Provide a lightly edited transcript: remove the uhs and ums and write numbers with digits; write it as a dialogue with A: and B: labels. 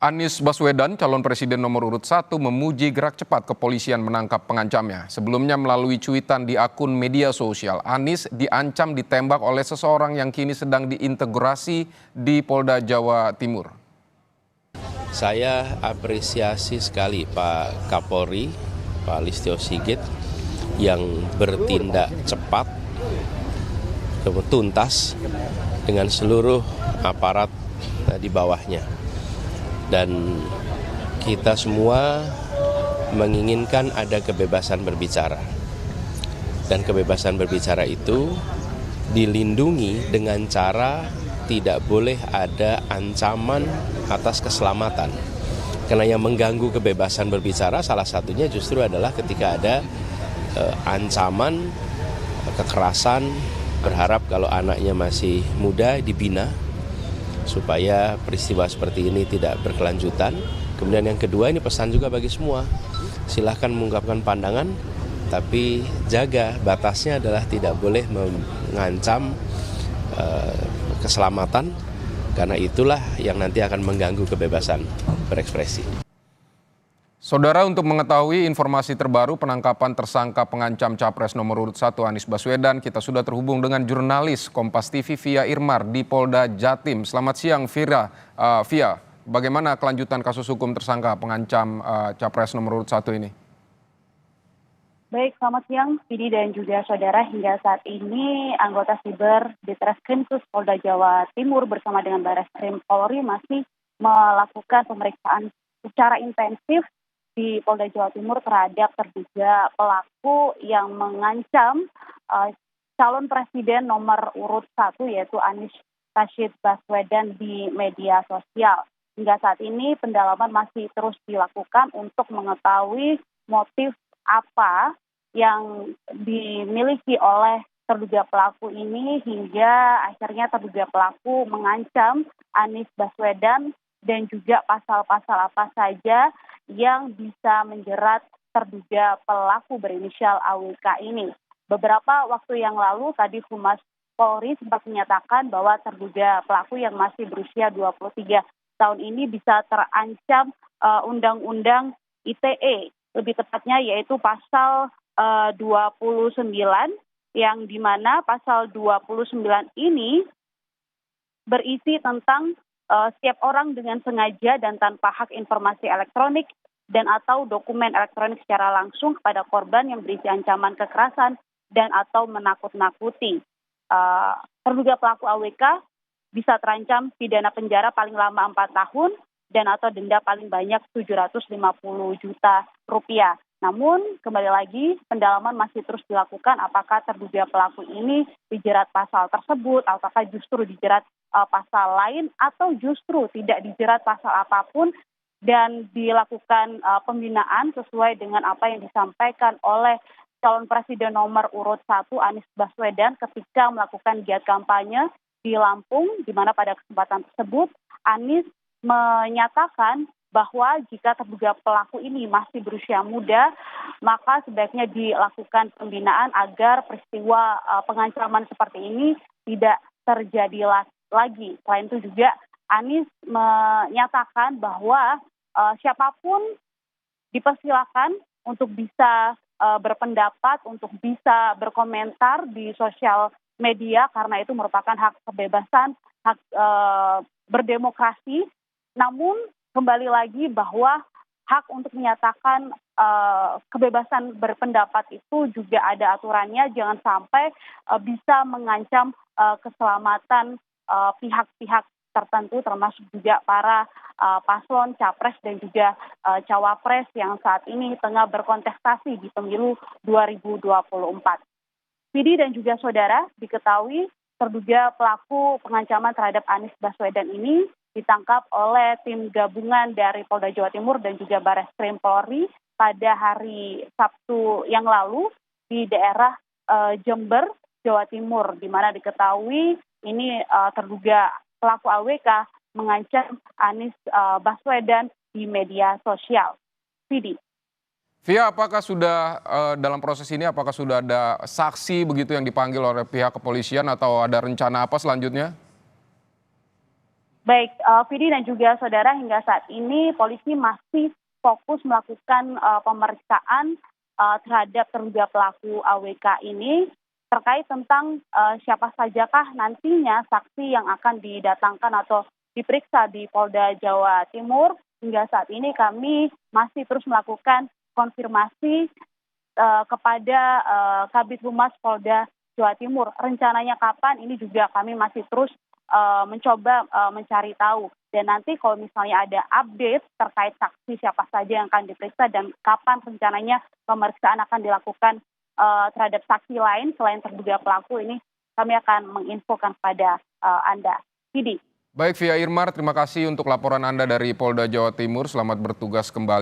A: Anies Baswedan, calon presiden nomor urut 1, memuji gerak cepat kepolisian menangkap pengancamnya. Sebelumnya melalui cuitan di akun media sosial, Anies diancam ditembak oleh seseorang yang kini sedang diintegrasi di Polda Jawa Timur.
B: Saya apresiasi sekali Pak Kapolri, Pak Listio Sigit, yang bertindak cepat, tuntas dengan seluruh aparat di bawahnya. Dan kita semua menginginkan ada kebebasan berbicara. Dan kebebasan berbicara itu dilindungi dengan cara tidak boleh ada ancaman atas keselamatan. Karena yang mengganggu kebebasan berbicara salah satunya justru adalah ketika ada ancaman, kekerasan, berharap kalau anaknya masih muda dibina supaya peristiwa seperti ini tidak berkelanjutan. Kemudian yang kedua, ini pesan juga bagi semua. Silahkan mengungkapkan pandangan, tapi jaga batasnya adalah tidak boleh mengancam keselamatan, karena itulah yang nanti akan mengganggu kebebasan berekspresi.
A: Saudara, untuk mengetahui informasi terbaru penangkapan tersangka pengancam Capres nomor urut 1 Anies Baswedan, kita sudah terhubung dengan jurnalis Kompas TV Via Irmar di Polda Jatim. Selamat siang Via, bagaimana kelanjutan kasus hukum tersangka pengancam Capres nomor urut 1 ini?
C: Baik, selamat siang Vidi dan juga saudara. Hingga saat ini anggota Siber Ditreskrimsus Polda Jawa Timur bersama dengan Bareskrim Polri masih melakukan pemeriksaan secara intensif di Polda Jawa Timur terhadap terduga pelaku yang mengancam calon presiden nomor urut 1 yaitu Anies Rashid Baswedan di media sosial. Hingga saat ini pendalaman masih terus dilakukan untuk mengetahui motif apa yang dimiliki oleh terduga pelaku ini hingga akhirnya terduga pelaku mengancam Anies Baswedan dan juga pasal-pasal apa saja yang bisa menjerat terduga pelaku berinisial AWK ini. Beberapa waktu yang lalu tadi Humas Polri sempat menyatakan bahwa terduga pelaku yang masih berusia 23 tahun ini bisa terancam Undang-Undang ITE, lebih tepatnya yaitu pasal 29, yang dimana pasal 29 ini berisi tentang setiap orang dengan sengaja dan tanpa hak informasi elektronik dan atau dokumen elektronik secara langsung kepada korban yang berisi ancaman kekerasan dan atau menakut-nakuti. Terduga pelaku AWK bisa terancam pidana penjara paling lama 4 tahun dan atau denda paling banyak 750 juta rupiah. Namun kembali lagi pendalaman masih terus dilakukan apakah terduga pelaku ini dijerat pasal tersebut ataukah justru dijerat pasal lain atau justru tidak dijerat pasal apapun dan dilakukan pembinaan sesuai dengan apa yang disampaikan oleh calon presiden nomor urut 1 Anies Baswedan ketika melakukan giat kampanye di Lampung, di mana pada kesempatan tersebut Anies menyatakan bahwa jika terduga pelaku ini masih berusia muda, maka sebaiknya dilakukan pembinaan agar peristiwa pengancaman seperti ini tidak terjadi lagi. Selain itu juga Anies menyatakan bahwa siapapun dipersilakan untuk bisa berpendapat, untuk bisa berkomentar di sosial media karena itu merupakan hak kebebasan, hak berdemokrasi. Namun kembali lagi bahwa hak untuk menyatakan kebebasan berpendapat itu juga ada aturannya, jangan sampai bisa mengancam keselamatan pihak-pihak tertentu termasuk juga para paslon capres dan juga cawapres yang saat ini tengah berkontestasi di pemilu 2024. Vidi dan juga saudara, diketahui terduga pelaku pengancaman terhadap Anies Baswedan ini ditangkap oleh tim gabungan dari Polda Jawa Timur dan juga Bareskrim Polri pada hari Sabtu yang lalu di daerah Jember, Jawa Timur, di mana diketahui ini terduga pelaku AWK mengancam Anies Baswedan di media sosial. Vidi.
A: Via, apakah sudah dalam proses ini apakah sudah ada saksi begitu yang dipanggil oleh pihak kepolisian atau ada rencana apa selanjutnya?
C: Baik, Vidi dan juga saudara, hingga saat ini polisi masih fokus melakukan pemeriksaan terhadap terduga pelaku AWK ini terkait tentang siapa sajakah nantinya saksi yang akan didatangkan atau diperiksa di Polda Jawa Timur. Hingga saat ini kami masih terus melakukan konfirmasi kepada Kabid Humas Polda Jawa Timur. Rencananya kapan ini juga kami masih terus mencoba mencari tahu. Dan nanti kalau misalnya ada update terkait saksi siapa saja yang akan diperiksa dan kapan rencananya pemeriksaan akan dilakukan terhadap saksi lain selain terduga pelaku, ini kami akan menginfokan pada Anda. Didi.
A: Baik, Via Irmar, terima kasih untuk laporan Anda dari Polda Jawa Timur. Selamat bertugas kembali.